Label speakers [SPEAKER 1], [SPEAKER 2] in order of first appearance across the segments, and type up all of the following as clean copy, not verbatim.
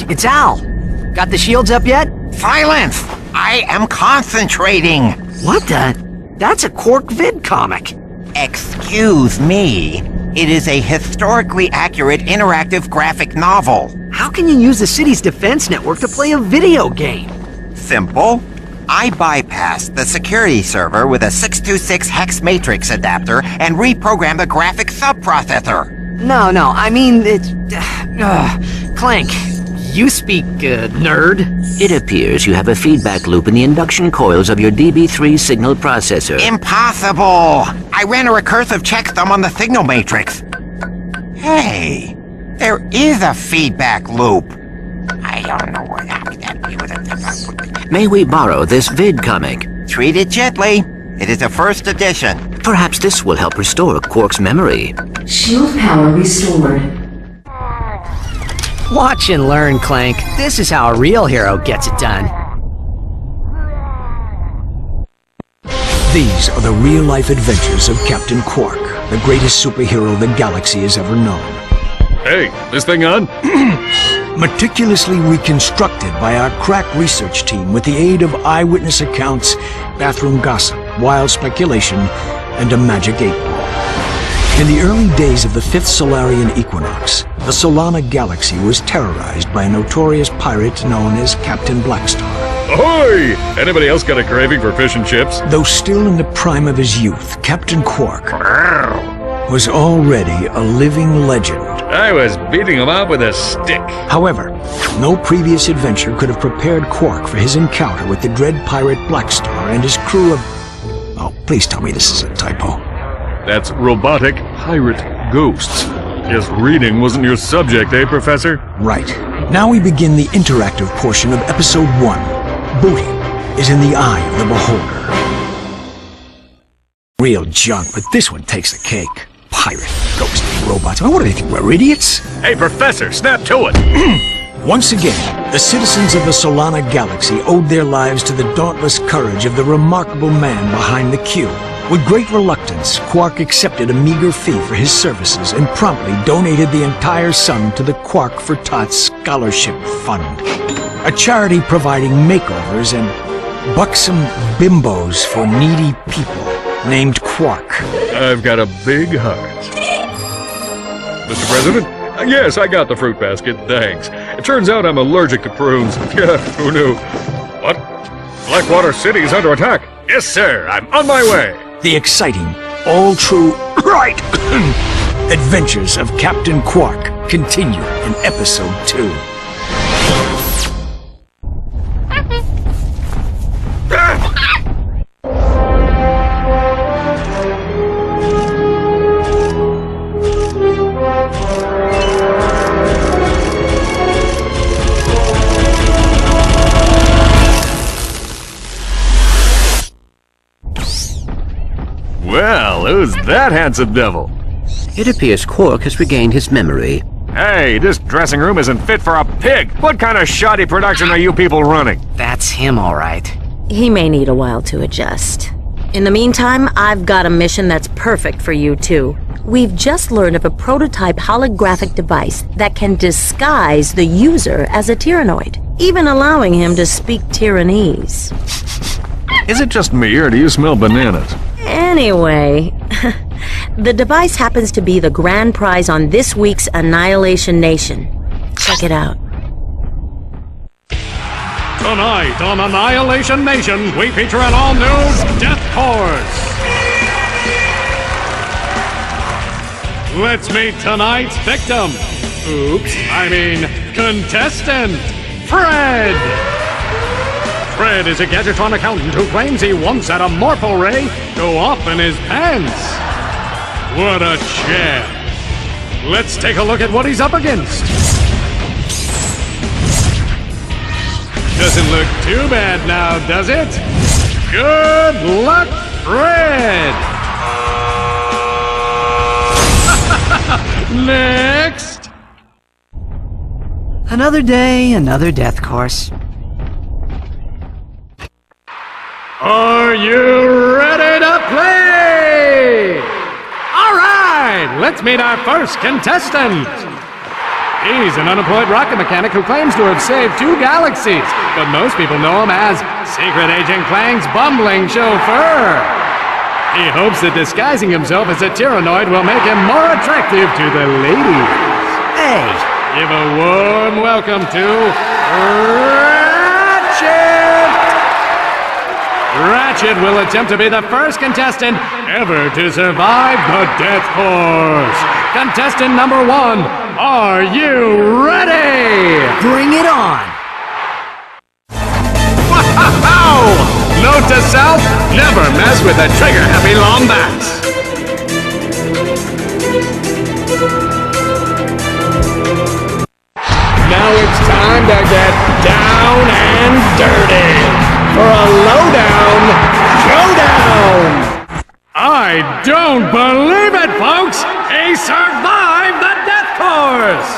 [SPEAKER 1] it's Al. Got the shields up yet?
[SPEAKER 2] Silence! I am concentrating!
[SPEAKER 1] What the? That's a Quark vid comic.
[SPEAKER 2] Excuse me. It is a historically accurate interactive graphic novel.
[SPEAKER 1] How can you use the city's defense network to play a video game?
[SPEAKER 2] Simple. I bypassed the security server with a 626 hex matrix adapter and reprogrammed the graphic subprocessor.
[SPEAKER 1] No, I mean, it's... Clank, you speak, nerd.
[SPEAKER 3] It appears you have a feedback loop in the induction coils of your DB3 signal processor.
[SPEAKER 2] Impossible! I ran a recursive checksum on the signal matrix. Hey, there is a feedback loop. I don't know what happened.
[SPEAKER 3] May we borrow this vid comic?
[SPEAKER 2] Treat it gently. It is a first edition.
[SPEAKER 3] Perhaps this will help restore Quark's memory.
[SPEAKER 4] Shield power restored.
[SPEAKER 1] Watch and learn, Clank. This is how a real hero gets it done.
[SPEAKER 5] These are the real-life adventures of Captain Quark, the greatest superhero the galaxy has ever known.
[SPEAKER 6] Hey, this thing on?
[SPEAKER 5] Meticulously reconstructed by our crack research team with the aid of eyewitness accounts, bathroom gossip, wild speculation, and a magic 8-ball. In the early days of the 5th Solarian equinox, the Solana galaxy was terrorized by a notorious pirate known as Captain Blackstar.
[SPEAKER 6] Ahoy! Anybody else got a craving for fish and chips?
[SPEAKER 5] Though still in the prime of his youth, Captain Quark was already a living legend.
[SPEAKER 6] I was beating him up with a stick.
[SPEAKER 5] However, no previous adventure could have prepared Quark for his encounter with the dread pirate Blackstar and his crew of... Oh, please tell me this is a typo.
[SPEAKER 6] That's robotic pirate ghosts. Guess reading wasn't your subject, eh, Professor?
[SPEAKER 5] Right. Now we begin the interactive portion of Episode 1. Booty is in the eye of the beholder. Real junk, but this one takes the cake. Pirate, ghost, robots. What do they think, we're idiots?
[SPEAKER 6] Hey, Professor, snap to it!
[SPEAKER 5] Once again, the citizens of the Solana galaxy owed their lives to the dauntless courage of the remarkable man behind the cube. With great reluctance, Quark accepted a meager fee for his services and promptly donated the entire sum to the Quark for Tots Scholarship Fund, a charity providing makeovers and buxom bimbos for needy people named Quark.
[SPEAKER 6] I've got a big heart. Mr. President? Yes, I got the fruit basket, thanks. It turns out I'm allergic to prunes. Yeah, who knew? What? Blackwater City is under attack. Yes, sir, I'm on my way.
[SPEAKER 5] The exciting, all-true, right, adventures of Captain Quark continue in Episode 2.
[SPEAKER 6] Well, who's that handsome devil?
[SPEAKER 3] It appears Quark has regained his memory.
[SPEAKER 6] Hey, this dressing room isn't fit for a pig! What kind of shoddy production are you people running?
[SPEAKER 1] That's him, all right.
[SPEAKER 7] He may need a while to adjust. In the meantime, I've got a mission that's perfect for you two. We've just learned of a prototype holographic device that can disguise the user as a Tyrannoid, even allowing him to speak Tyrannese.
[SPEAKER 6] Is it just me, or do you smell bananas?
[SPEAKER 7] Anyway, the device happens to be the grand prize on this week's Annihilation Nation. Check it out.
[SPEAKER 8] Tonight on Annihilation Nation, we feature an all-new Death Course. Let's meet tonight's victim. Contestant, Fred. Fred is a Gadgetron accountant who claims he once had a Morpho Ray go off in his pants. What a champ. Let's take a look at what he's up against. Doesn't look too bad now, does it? Good luck, Fred! Next!
[SPEAKER 1] Another day, another death course.
[SPEAKER 8] Are you ready to play? All right, let's meet our first contestant. He's an unemployed rocket mechanic who claims to have saved 2 galaxies, but most people know him as Secret Agent Clank's bumbling chauffeur. He hopes that disguising himself as a Tyrannoid will make him more attractive to the ladies.
[SPEAKER 1] Hey!
[SPEAKER 8] Give a warm welcome to Ratchet! Ratchet will attempt to be the first contestant ever to survive the Death Course. Contestant number 1, are you ready?
[SPEAKER 1] Bring it on!
[SPEAKER 8] Wow! Note to self, never mess with the trigger-happy Lombats. Now it's time to get down and dirty for a lowdown showdown. I don't believe it, folks! He survived the Death Course!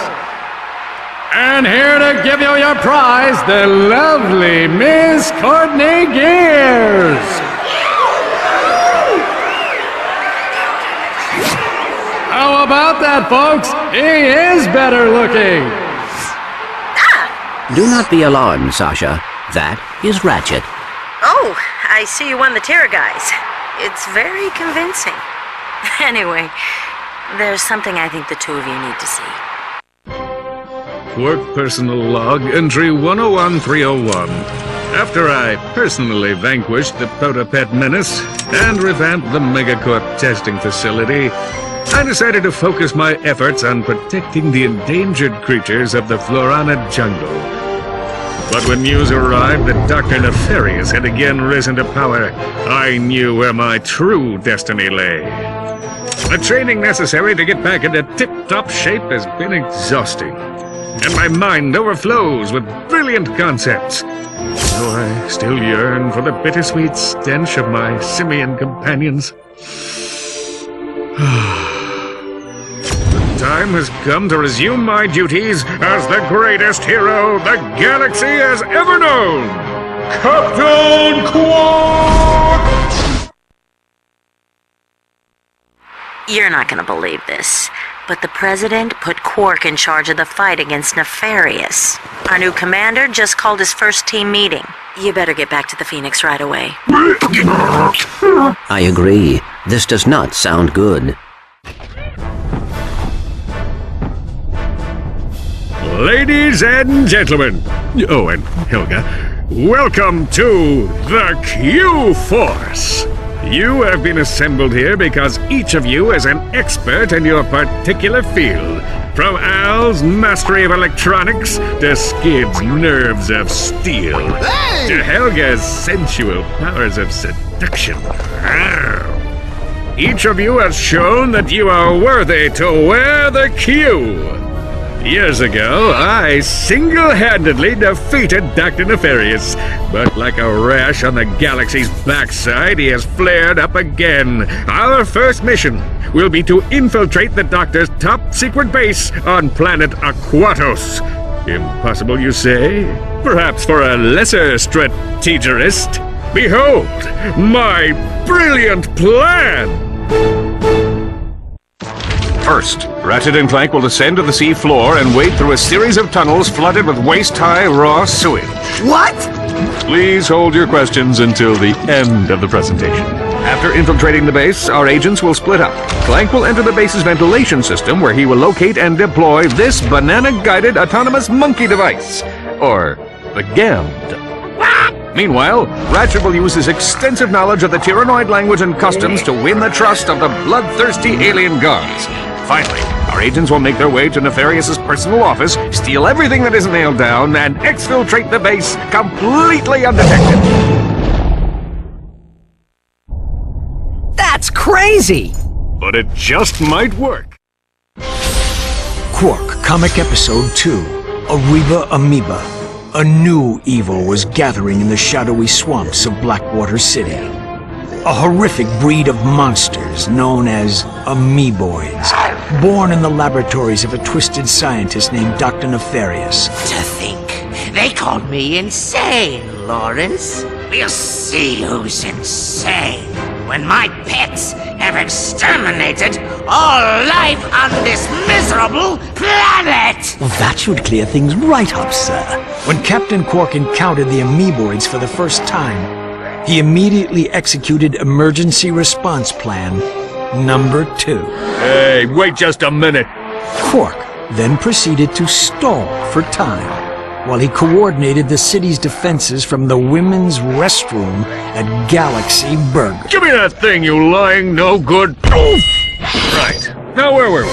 [SPEAKER 8] And here to give you your prize, the lovely Miss Courtney Gears! How about that, folks? He is better looking!
[SPEAKER 3] Do not be alarmed, Sasha. That is Ratchet.
[SPEAKER 7] Oh, I see you won the Terror guys. It's very convincing. Anyway, there's something I think the two of you need to see.
[SPEAKER 6] Work personal log, entry 101301. After I personally vanquished the Protopet menace and revamped the Megacorp testing facility, I decided to focus my efforts on protecting the endangered creatures of the Florana jungle. But when news arrived that Dr. Nefarious had again risen to power, I knew where my true destiny lay. The training necessary to get back into tip-top shape has been exhausting, and my mind overflows with brilliant concepts. Though I still yearn for the bittersweet stench of my simian companions. The time has come to resume my duties as the greatest hero the galaxy has ever known! Captain Quark!
[SPEAKER 7] You're not gonna believe this, but the President put Quark in charge of the fight against Nefarious. Our new commander just called his first team meeting. You better get back to the Phoenix right away.
[SPEAKER 3] I agree. This does not sound good.
[SPEAKER 6] Ladies and gentlemen, oh, and Helga, welcome to the Q-Force. You have been assembled here because each of you is an expert in your particular field. From Al's mastery of electronics to Skid's nerves of steel, to Helga's sensual powers of seduction. Each of you has shown that you are worthy to wear the Q. Years ago, I single-handedly defeated Dr. Nefarious, but like a rash on the galaxy's backside, he has flared up again. Our first mission will be to infiltrate the Doctor's top-secret base on planet Aquatos. Impossible, you say? Perhaps for a lesser strategist? Behold, my brilliant plan! First, Ratchet and Clank will descend to the sea floor and wade through a series of tunnels flooded with waist-high raw sewage.
[SPEAKER 1] What?
[SPEAKER 6] Please hold your questions until the end of the presentation. After infiltrating the base, our agents will split up. Clank will enter the base's ventilation system, where he will locate and deploy this banana-guided autonomous monkey device, or the GAMD. Meanwhile, Ratchet will use his extensive knowledge of the Tyrannoid language and customs to win the trust of the bloodthirsty alien guards. Finally, our agents will make their way to Nefarious's personal office, steal everything that isn't nailed down, and exfiltrate the base completely undetected.
[SPEAKER 1] That's crazy!
[SPEAKER 6] But it just might work.
[SPEAKER 5] Quark, Comic Episode 2, Ariba Amoeba. A new evil was gathering in the shadowy swamps of Blackwater City. A horrific breed of monsters known as amoeboids, born in the laboratories of a twisted scientist named Dr. Nefarious.
[SPEAKER 2] To think, they called me insane, Lawrence. We'll see who's insane. when my pets have exterminated all life on this miserable planet!
[SPEAKER 5] Well, that should clear things right up, sir. When Captain Quark encountered the amoeboids for the first time, he immediately executed Emergency Response Plan number 2.
[SPEAKER 6] Hey, wait just a minute.
[SPEAKER 5] Quark then proceeded to stall for time while he coordinated the city's defenses from the women's restroom at Galaxy Burger.
[SPEAKER 6] Give me that thing, you lying no-good... Right. Now where were we?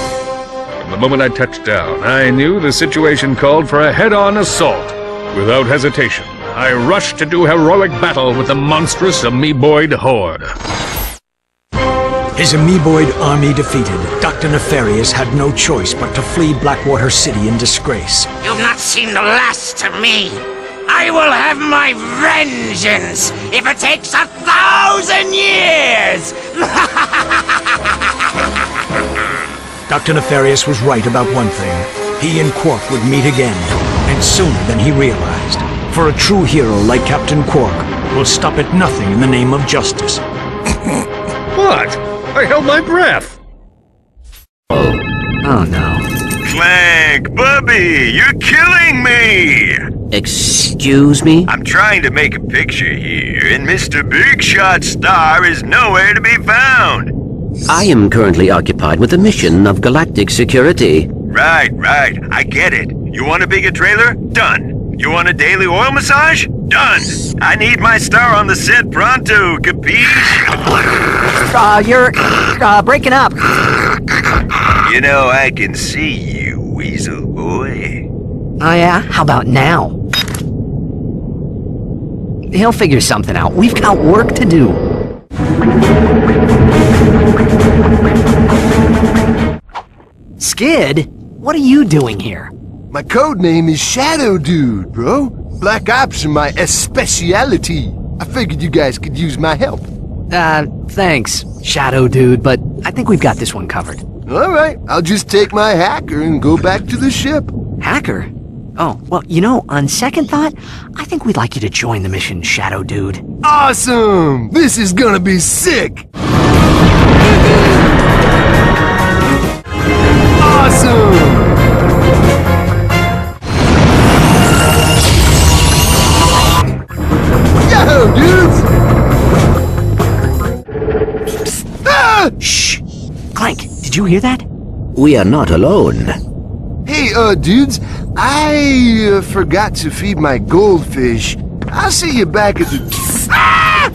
[SPEAKER 6] From the moment I touched down, I knew the situation called for a head-on assault. Without hesitation, I rushed to do heroic battle with the monstrous amoeboid horde.
[SPEAKER 5] His amoeboid army defeated, Dr. Nefarious had no choice but to flee Blackwater City in disgrace.
[SPEAKER 2] You've not seen the last of me. I will have my vengeance if it takes 1,000 years!
[SPEAKER 5] Dr. Nefarious was right about one thing. He and Quark would meet again, and sooner than he realized. For a true hero like Captain Quark will stop at nothing in the name of justice.
[SPEAKER 6] What? I held my breath.
[SPEAKER 1] Oh no.
[SPEAKER 9] Clank, Bubby, you're killing me!
[SPEAKER 3] Excuse me?
[SPEAKER 9] I'm trying to make a picture here, and Mr. Big Shot Star is nowhere to be found.
[SPEAKER 3] I am currently occupied with a mission of galactic security.
[SPEAKER 9] Right, I get it. You want a bigger trailer? Done. You want a daily oil massage? Done. I need my star on the set pronto, capiche?
[SPEAKER 1] You're breaking up.
[SPEAKER 9] You know, I can see you, weasel boy.
[SPEAKER 1] Oh yeah? How about now? He'll figure something out. We've got work to do. Skid? What are you doing here?
[SPEAKER 10] My code name is Shadow Dude, bro. Black Ops are my speciality. I figured you guys could use my help.
[SPEAKER 1] Thanks, Shadow Dude, but I think we've got this one covered.
[SPEAKER 10] Alright, I'll just take my hacker and go back to the ship.
[SPEAKER 1] Hacker? Oh, well, you know, on second thought, I think we'd like you to join the mission, Shadow Dude.
[SPEAKER 10] Awesome! This is gonna be sick! Awesome! Yo, dudes! Ah!
[SPEAKER 1] Shh! Clank, did you hear that?
[SPEAKER 3] We are not alone.
[SPEAKER 10] Hey, dudes, I forgot to feed my goldfish. I'll see you back at the... Ah!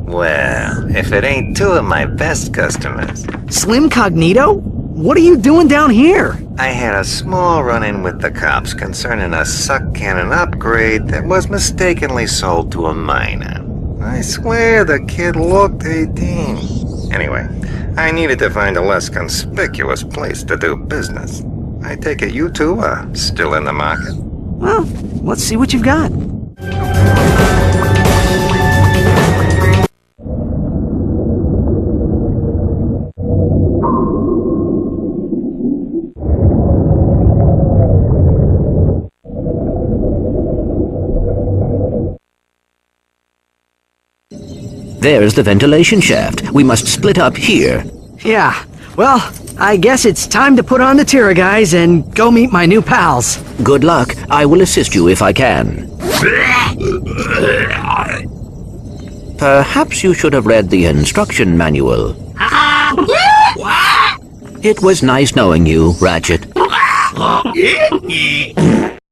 [SPEAKER 11] Well, if it ain't two of my best customers.
[SPEAKER 1] Slim Cognito? What are you doing down here?
[SPEAKER 11] I had a small run-in with the cops concerning a suck cannon upgrade that was mistakenly sold to a minor. I swear the kid looked 18. Anyway, I needed to find a less conspicuous place to do business. I take it you two are still in the market?
[SPEAKER 1] Well, let's see what you've got.
[SPEAKER 3] There's the ventilation shaft. We must split up here.
[SPEAKER 1] Yeah, well, I guess it's time to put on the Tira guys and go meet my new pals.
[SPEAKER 3] Good luck. I will assist you if I can. Perhaps you should have read the instruction manual. It was nice knowing you, Ratchet.